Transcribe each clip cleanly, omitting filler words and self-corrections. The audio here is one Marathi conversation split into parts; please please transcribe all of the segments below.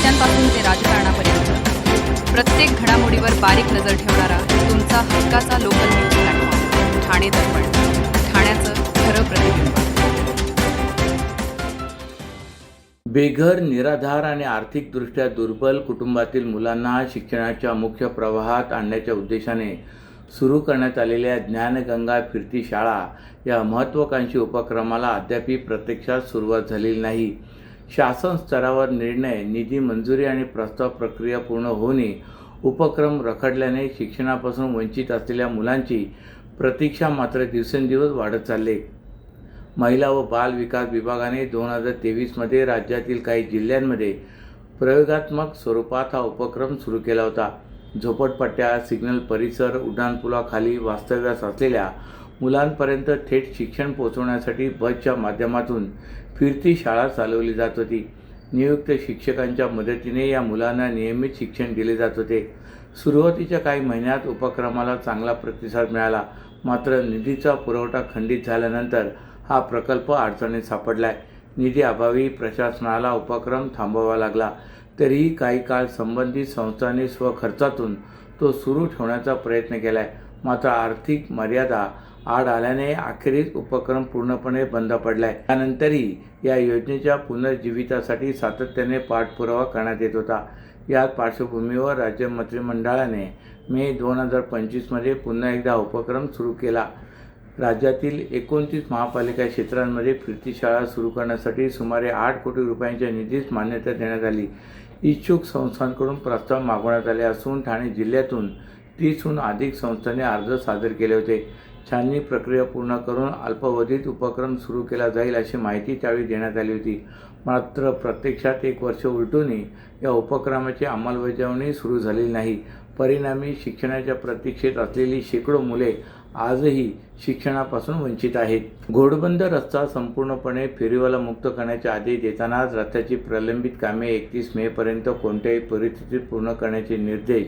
नेत्यांपासून ते राजकारणापर्यंत प्रत्येक घडामोडीवर बारीक नजर ठेवणारा तुमचा हक्काचा लोकल न्यूज प्लॅटफॉर्म ठाणे दर्पण, ठाण्याचं खरं प्रतिबिंब. बेघर, निराधार आणि आर्थिकदृष्ट्या दुर्बल कुटुंबातील मुलांना शिक्षणाच्या मुख्य प्रवाहात आणण्याच्या उद्देशाने सुरू करण्यात आलेल्या ज्ञानगंगा फिरती शाळा या महत्त्वाकांक्षी उपक्रमाला अद्यापही प्रत्यक्षात सुरुवात झालेली नाही. शासन स्तरावर निर्णय, निधी मंजुरी आणि प्रस्ताव प्रक्रिया पूर्ण होणे, उपक्रम रखडल्याने शिक्षणापासून वंचित असलेल्या मुलांची प्रतीक्षा मात्र दिवसेंदिवस वाढत चालली. महिला व बाल विकास विभागाने 2023मध्ये राज्यातील काही जिल्ह्यांमध्ये प्रयोगात्मक स्वरूपात हा उपक्रम सुरू केला होता. झोपडपट्ट्या, सिग्नल परिसर, उड्डाणपुलाखाली वास्तव्यास असलेल्या मुलांपर्यंत थेट शिक्षण पोहोचवण्यासाठी बसच्या माध्यमातून फिरती शाळा चालवली जात होती. नियुक्त शिक्षकांच्या मदतीने या मुलांना नियमित शिक्षण दिले जात होते. सुरुवातीच्या काही महिन्यात उपक्रमाला चांगला प्रतिसाद मिळाला, मात्र निधीचा पुरवठा खंडित झाल्यानंतर हा प्रकल्प अडचणीत सापडलाय. निधी अभावी प्रशासनाला उपक्रम थांबवावा लागला. तरीही काही काळ संबंधित संस्थांनी स्वखर्चातून तो सुरू ठेवण्याचा प्रयत्न केलाय, मात्र आर्थिक मर्यादा आड आल्याने अखेरीस उपक्रम पूर्णपणे बंद पडलाय. त्यानंतरही या योजनेच्या पुनर्जीवितासाठी सातत्याने पाठपुरावा करण्यात येत होता. याच पार्श्वभूमीवर राज्य मंत्रिमंडळाने मे 2025मध्ये पुन्हा एकदा उपक्रम सुरू केला. राज्यातील 29 महापालिका क्षेत्रांमध्ये फिरती शाळा सुरू करण्यासाठी सुमारे 8 कोटी रुपयांच्या निधीस मान्यता देण्यात आली. इच्छुक संस्थांकडून प्रस्ताव मागवण्यात आले असून ठाणे जिल्ह्यातून 30हून अधिक संस्थांनी अर्ज सादर केले होते. छाननी प्रक्रिया पूर्ण करून अल्पावधीत उपक्रम सुरू केला जाईल अशी माहिती त्यावेळी देण्यात आली होती. मात्र प्रत्यक्षात 1 वर्ष उलटूनही या उपक्रमाची अंमलबजावणी सुरू झालेली नाही. परिणामी शिक्षणाच्या प्रतीक्षेत असलेली शेकडो मुले आजही शिक्षणापासून वंचित आहेत. घोडबंदर रस्ता संपूर्णपणे फेरीवाला मुक्त करण्याचे आदेश देतानाच रस्त्याची प्रलंबित कामे 31 मेपर्यंत कोणत्याही परिस्थितीत पूर्ण करण्याचे निर्देश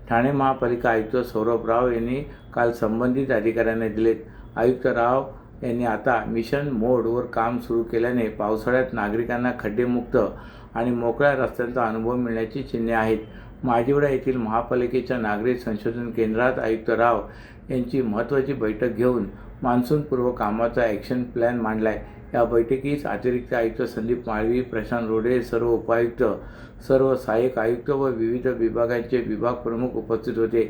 ठाणे महापालिका आयुक्त सौरभ राव यांनी काल संबंधित अधिकाऱ्यांना दिलेत. आयुक्त राव यांनी आता मिशन मोडवर काम सुरू केल्याने पावसाळ्यात नागरिकांना खड्डेमुक्त आणि मोकळ्या रस्त्यांचा अनुभव मिळण्याची चिन्हे आहेत. माजिवडा येथील महापालिकेच्या नागरिक संशोधन केंद्रात आयुक्त राव यांची महत्त्वाची बैठक घेऊन मान्सूनपूर्व कामाचा ॲक्शन प्लॅन मांडलाय. या बैठकीस अतिरिक्त आयुक्त संदीप माळवी, प्रशांत रोडे, सर्व उपायुक्त, सर्व सहाय्यक आयुक्त व विविध विभागांचे विभाग प्रमुख उपस्थित होते.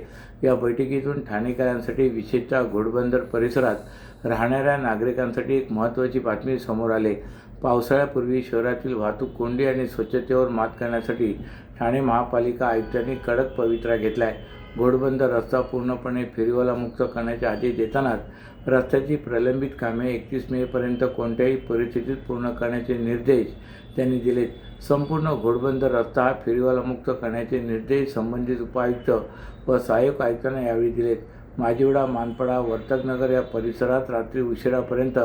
या बैठकीतून ठाणेकरांसाठी, विशेषतः घोडबंदर परिसरात राहणाऱ्या नागरिकांसाठी एक महत्त्वाची बातमी समोर आली. पावसाळ्यापूर्वी शहरातील वाहतूक कोंडी आणि स्वच्छतेवर मात करण्यासाठी ठाणे महापालिका आयुक्तांनी कडक पवित्रा घेतलाय. घोडबंदर रस्ता पूर्णपणे फेरीवाला मुक्त करण्याचे आदेश देतानाच रस्त्याची प्रलंबित कामे 31 मेपर्यंत कोणत्याही परिस्थितीत पूर्ण करण्याचे निर्देश त्यांनी दिलेत. संपूर्ण घोडबंदर रस्ता फेरीवाला मुक्त करण्याचे निर्देश संबंधित उपायुक्त व सहाय्यक आयुक्तांना यावेळी दिलेत. माजिवडा, मानपाडा, वर्तकनगर या परिसरात रात्री उशिरापर्यंत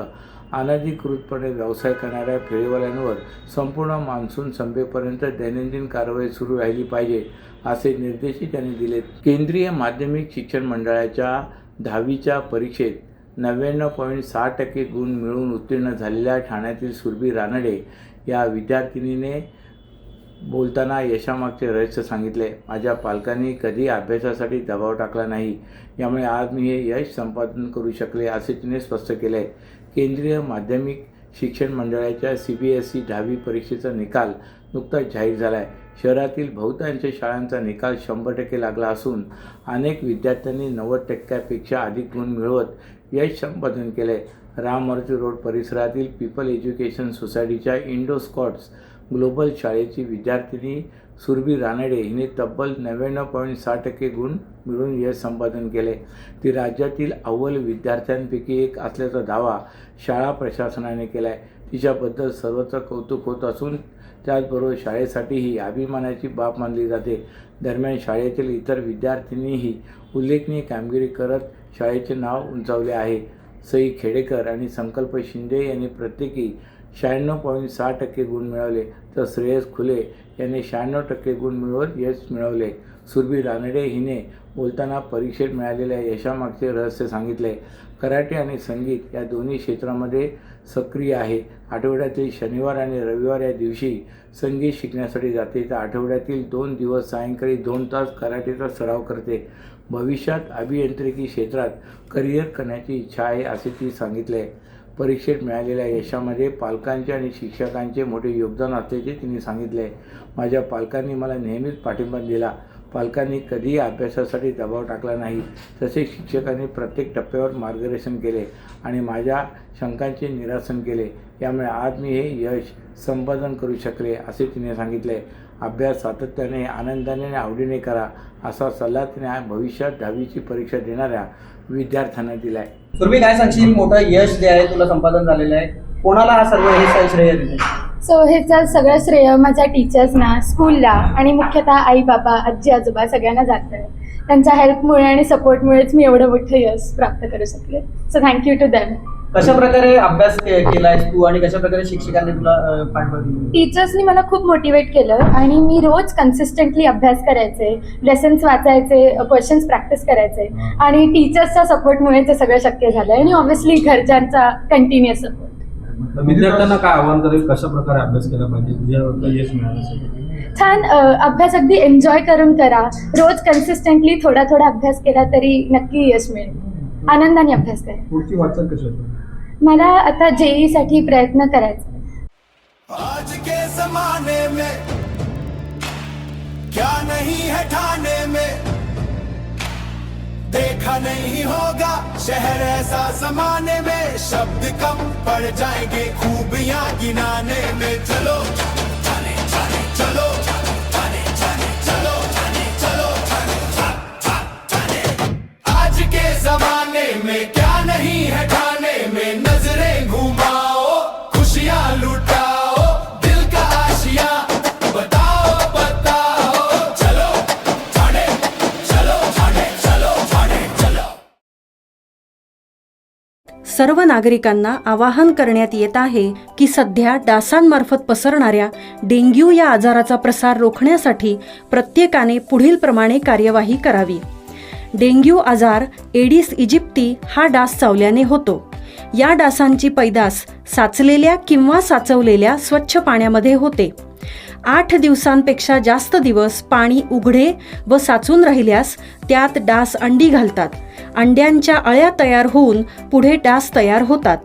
अनधिकृतपणे व्यवसाय करणाऱ्या फेरीवाल्यांवर संपूर्ण मान्सून संपेपर्यंत दैनंदिन कारवाई सुरू राहिली पाहिजे असे निर्देशही त्यांनी दिलेत. केंद्रीय माध्यमिक शिक्षण मंडळाच्या 10वीच्या परीक्षेत 99.6% गुण मिळवून उत्तीर्ण झालेल्या ठाण्यातील सुरभी रानडे या विद्यार्थिनीने बोलताना यशामागचे रहस्य सांगितले. माझ्या पालकांनी कधी अभ्यासासाठी दबाव टाकला नाही, यामुळे आज मी हे यश संपादन करू शकले असे तिने स्पष्ट केले. केंद्रीय माध्यमिक शिक्षण मंडळाच्या CBSE 10वी परीक्षेचा निकाल नुकताच जाहीर झाला आहे. शहरातील बहुतांश शाळांचा निकाल 100% लागला असून अनेक विद्यार्थ्यांनी 90%पेक्षा अधिक गुण मिळवत यश संपादन केले. राममूर्ती रोड परिसरातील पीपल एज्युकेशन सोसायटीच्या इंडो स्कॉट्स ग्लोबल शाळेची विद्यार्थिनी सुरभी रानडे हिने तब्बल 99.6% गुण मिळवून यश संपादन केले. ती राज्यातील अव्वल विद्यार्थ्यांपैकी एक असल्याचा दावा शाळा प्रशासनाने केला आहे. तिच्याबद्दल सर्वत्र कौतुक होत असून त्याचबरोबर शाळेसाठीही अभिमानाची बाब मानली जाते. दरम्यान शाळेतील इतर विद्यार्थिनीही उल्लेखनीय कामगिरी करत शाळेचे नाव उंचावले आहे. सई खेडेकर आणि संकल्प शिंदे यांनी प्रत्येकी 96.6% गुण मिळवले, तर श्रेयस खुले यांनी 96% गुण मिळवत यश मिळवले. सुरभी रानडे हिने बोलताना परीक्षेत मिळालेल्या यशामागचे रहस्य सांगितले. कराटे आणि संगीत या दोन्ही क्षेत्रामध्ये सक्रिय आहे. आठवड्यातील शनिवार आणि रविवार या दिवशी संगीत शिकण्यासाठी जाते. तर आठवड्यातील 2 दिवस सायंकाळी 2 तास कराटेचा सराव करते. भविष्यात अभियांत्रिकी क्षेत्रात करिअर करण्याची इच्छा आहे असे ती सांगितले. परीक्षेत मिळालेल्या यशामध्ये पालकांचे आणि शिक्षकांचे मोठे योगदान असल्याचे तिने सांगितले. माझ्या पालकांनी मला नेहमीच पाठिंबा दिला. पालकांनी कधीही अभ्यासासाठी दबाव टाकला नाही. तसेच शिक्षकांनी प्रत्येक टप्प्यावर मार्गदर्शन केले आणि माझ्या शंकांचे निरसन केले. यामुळे आज मी हे यश संपादन करू शकले असे तिने सांगितले. अभ्यास सातत्याने, आनंदाने आणि आवडीने करा असा सल्ला तिने भविष्यात 10वीची परीक्षा देणाऱ्या विद्यार्थ्यांना दिला आहे. सुरभी, काय सांगशील? मोठं यश जे आहे तुला संपादन झालेलं आहे, कोणाला हा सर्व हे श्रेय दिले? सो ह्याचं सगळं श्रेय माझ्या टीचर्सना, स्कूलला आणि मुख्यतः आई बाबा, आजी आजोबा सगळ्यांना जातं आहे. त्यांच्या हेल्पमुळे आणि सपोर्टमुळेच मी एवढं मोठं यश प्राप्त करू शकले. So thank you to them. कशा प्रकारे अभ्यास केलायस तू आणि कशा प्रकारे शिक्षकांनी तुला पाठबळ दिली? टीचर्सनी मला खूप मोटिवेट केलं आणि मी रोज कन्सिस्टंटली अभ्यास करायचे, लेसन्स वाचायचे, क्वेश्चन्स प्रॅक्टिस करायचे आणि टीचर्सच्या सपोर्टमुळे ते सगळं शक्य झालं आणि ऑब्व्हियसली घरच्यांचा कंटिन्युअस सपोर्ट. विद्यार्थ्यांना काय आव्हान करेल, कशा प्रकारे अभ्यास केला पाहिजे तुझ्या यश मिळवण्यासाठी? छान अभ्यास अगदी एन्जॉय करून करा. रोज कन्सिस्टंटली थोडा थोडा अभ्यास केला तरी नक्की यश मिळेल. आनंदाने अभ्यास करा. पुढची वाटचाल कशी होती? मला आता JEE साठी प्रयत्न करायचा. आज के जमाने में क्या नहीं है ठाने में, देखा नहीं होगा शहर ऐसा जमाने में, शब्द कम पड़ जाएंगे खूबियां गिनाने में। चलो जाने जाने चलो जाने जाने चलो जाने चलो जाने आज के जमाने में क्या नहीं है ठाने में, नजरें घुमाओ खुशियां लुटाओ, दिल का आशिया बताओ बताओ, चलो जाने चलो जाने चलो जाने चलो। सर्व नागरिकांना आवाहन करण्यात येत आहे की सध्या डासांमार्फत पसरणाऱ्या डेंग्यू या आजाराचा प्रसार रोखण्यासाठी प्रत्येकाने पुढील प्रमाणे कार्यवाही करावी. डेंग्यू आजार एडिस इजिप्ती हा डास चावल्याने होतो. या डासांची पैदास साचलेल्या किंवा साचवलेल्या स्वच्छ पाण्यामध्ये होते. 8 दिवसांपेक्षा जास्त दिवस पाणी उघडे व साचून राहिल्यास त्यात डास अंडी घालतात. अंड्यांच्या अळ्या तयार होऊन पुढे डास तयार होतात.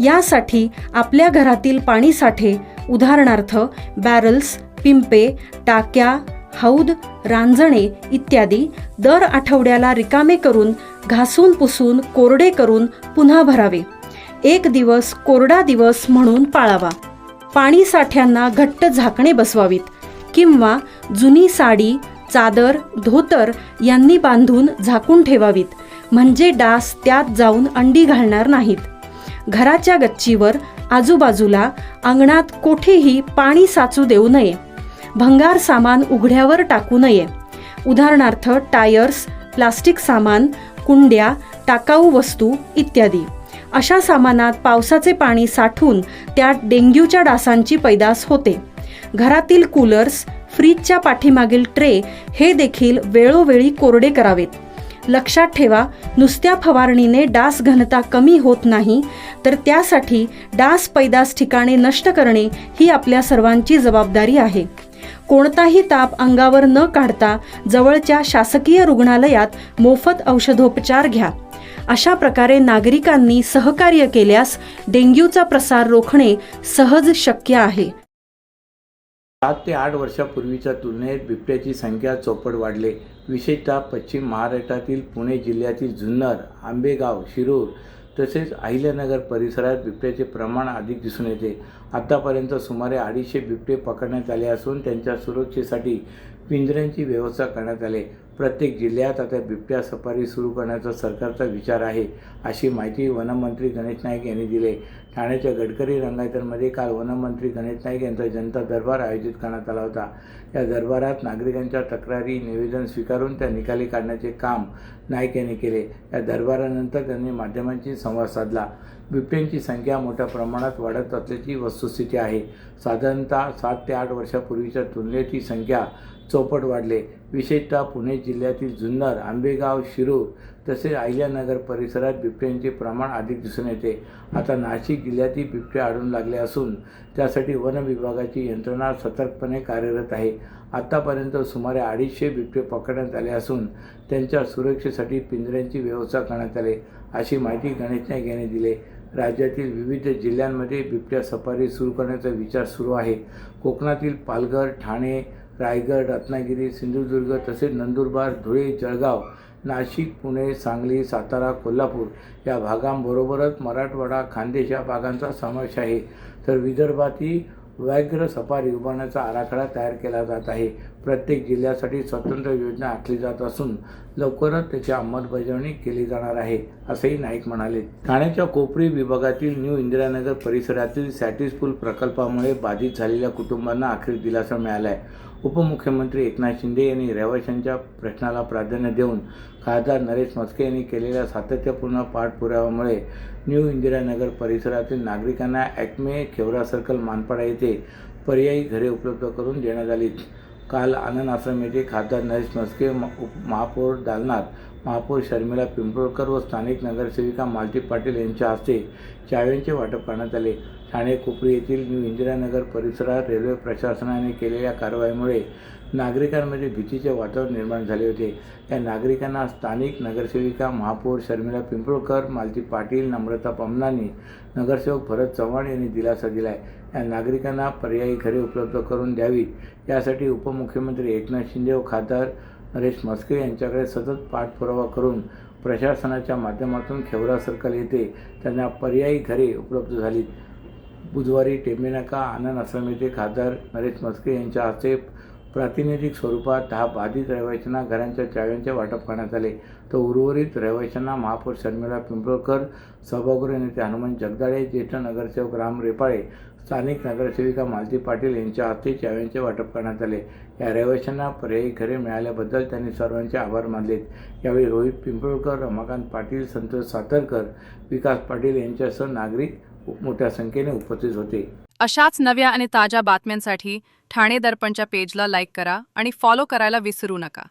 यासाठी आपल्या घरातील पाणीसाठे उदाहरणार्थ बॅरल्स, पिंपे, टाक्या, हौद, रांजणे इत्यादी दर आठवड्याला रिकामे करून घासून पुसून कोरडे करून पुन्हा भरावे. 1 दिवस कोरडा दिवस म्हणून पाळावा. पाणी साठ्यांना घट्ट झाकणे बसवावीत किंवा जुनी साडी, चादर, धोतर यांनी बांधून झाकून ठेवावीत, म्हणजे डास त्यात जाऊन अंडी घालणार नाहीत. घराच्या गच्चीवर, आजूबाजूला, अंगणात कोठेही पाणी साचू देऊ नये. भंगार सामान उघड्यावर टाकू नये. उदाहरणार्थ टायर्स, प्लास्टिक सामान, कुंड्या, टाकाऊ वस्तू इत्यादी. अशा सामानात पावसाचे पाणी साठून त्यात डेंग्यूच्या डासांची पैदास होते. घरातील कूलर्स, फ्रीजच्या पाठीमागील ट्रे हे देखील वेळोवेळी कोरडे करावेत. लक्षात ठेवा, नुसत्या फवारणीने डास घनता कमी होत नाही, तर त्यासाठी डास पैदास ठिकाणे नष्ट करणे ही आपल्या सर्वांची जबाबदारी आहे. कोणताही ताप अंगावर न काढता जवळच्या शासकीय रुग्णालयात मोफत औषधोपचार घ्या. अशा प्रकारे नागरिकांनी सहकार्य केल्यास डेंग्यूचा प्रसार रोखणे सहज शक्य आहे. 7 ते 8 वर्षापूर्वीच्या तुलनेत बिबट्याची संख्या चौपट वाढली. विशेषतः पश्चिम महाराष्ट्रातील पुणे जिल्ह्यातील जुन्नर, आंबेगाव, शिरूर तसेच अहिल्यानगर परिसरात बिबट्याचे प्रमाण अधिक दिसून येते. आतापर्यंत सुमारे 250 बिबटे पकडण्यात आले असून त्यांच्या सुरक्षेसाठी पिंजऱ्यांची व्यवस्था करण्यात आली. प्रत्येक जिल्ह्यात आता बिबट्या सफारी सुरू करण्याचा सरकारचा विचार आहे, अशी माहिती वनमंत्री गणेश नाईक यांनी दिली. ठाण्याच्या गडकरी रंगायतमध्ये काल वनमंत्री गणेश नाईक यांचा जनता दरबार आयोजित करण्यात आला होता. या दरबारात नागरिकांच्या तक्रारी, निवेदन स्वीकारून त्या निकाली काढण्याचे काम नाईक यांनी केले. या दरबारानंतर त्यांनी माध्यमांशी संवाद साधला. बिबट्यांची संख्या मोठ्या प्रमाणात वाढत असल्याची वस्तुस्थिती आहे. साधारणतः 7 ते 8 वर्षापूर्वीच्या तुलनेत ही संख्या चौपट वाढले. विशेषतः पुणे जिल्ह्यातील जुन्नर, आंबेगाव, शिरूर तसेच अहिल्यानगर परिसरात बिबट्यांचे प्रमाण अधिक दिसून येते. आता नाशिक जिल्ह्यातही बिबटे आढळून लागले असून त्यासाठी वन विभागाची यंत्रणा सतर्कपणे कार्यरत आहे. आतापर्यंत सुमारे 250 बिबटे पकडण्यात आले असून त्यांच्या सुरक्षेसाठी पिंजऱ्यांची व्यवस्था करण्यात आली, अशी माहिती गणेश नाईक यांनी दिली. राज्यातील विविध जिल्ह्यांमध्ये बिबट्या सफारी सुरू करण्याचा विचार सुरू आहे. कोकणातील पालघर, ठाणे, रायगड, रत्नागिरी, सिंधुदुर्ग तसेच नंदुरबार, धुळे, जळगाव, नाशिक, पुणे, सांगली, सातारा, कोल्हापूर या भागांबरोबरच मराठवाडा, खानदेश या भागांचा समावेश आहे. तर विदर्भातही व्याघ्र सफारी उभारण्याचा आराखडा तयार केला जात आहे. प्रत्येक जिल्ह्यासाठी स्वतंत्र योजना आखली जात असून लवकरच त्याची अंमलबजावणी केली जाणार आहे, असंही नाईक म्हणाले. ठाण्याच्या कोपरी विभागातील न्यू इंदिरानगर परिसरातील सॅटिस पूल प्रकल्पामुळे बाधित झालेल्या कुटुंबांना अखेर दिलासा मिळाला आहे. उपमुख्यमंत्री एकनाथ शिंदे यांनी रहिवाशांच्या प्रश्नाला प्राधान्य देऊन खासदार नरेश म्हस्के यांनी केलेल्या सातत्यपूर्ण पाठपुराव्यामुळे न्यू इंदिरानगर परिसरातील नागरिकांना ॲक्मे, खेवरा सर्कल, मानपाडा येथे पर्यायी घरे उपलब्ध करून देण्यात आली. काल आनंद आश्रम येथे खासदार नरेश म्हस्के, महापौर दालनाथ, महापौर शर्मिला पिंपळकर व स्थानिक नगरसेविका मालती पाटील यांच्या हस्ते चाव्यांचे वाटप करण्यात आले. ठाणे कोपरी येथील न्यू इंदिरानगर परिसरात रेल्वे प्रशासनाने केलेल्या कारवाईमुळे नागरिकांमध्ये भीतीचे वातावरण निर्माण झाले होते. या नागरिकांना स्थानिक नगरसेविका महापौर शर्मिला पिंपळकर, मालती पाटील, नम्रता पमनानी, नगरसेवक भरत चव्हाण यांनी दिलासा दिला आहे. या नागरिकांना पर्यायी घरे उपलब्ध करून द्यावीत यासाठी उपमुख्यमंत्री एकनाथ शिंदे व खासदार नरेश म्हस्के यांच्याकडे सतत पाठपुरावा करून प्रशासनाच्या माध्यमातून खेवरा सर्कल येथे त्यांना पर्यायी घरे उपलब्ध झाली. बुधवारी टेंबेनाका आनंद आश्रम येथे खासदार नरेश म्हस्के यांच्या हस्ते प्रातिनिधिक स्वरूपात 10 बाधित रहिवाशांना घरांच्या चाव्यांचे वाटप करण्यात आले. तर उर्वरित रहिवाशांना महापौर शर्मिला पिंपळकर, सभागृह नेते हनुमंत जगदाळे, ज्येष्ठ नगरसेवक राम रेपाळे, स्थानिक नगरसेविका मालती पाटील यांच्या हस्ते चाव्यांचे वाटप करण्यात आले. या रहिवाशांना पर्यायी घरे मिळाल्याबद्दल त्यांनी सर्वांचे आभार मानलेत. यावेळी रोहित पिंपळकर, रमाकांत पाटील, संतोष सातरकर, विकास पाटील यांच्यासह नागरिक मोठ्या संख्येने उपस्थित होते. अशाच नव्या आणि ताज्या बातम्यांसाठी ठाणे दर्पणच्या पेजला लाईक करा आणि फॉलो करायला विसरू नका.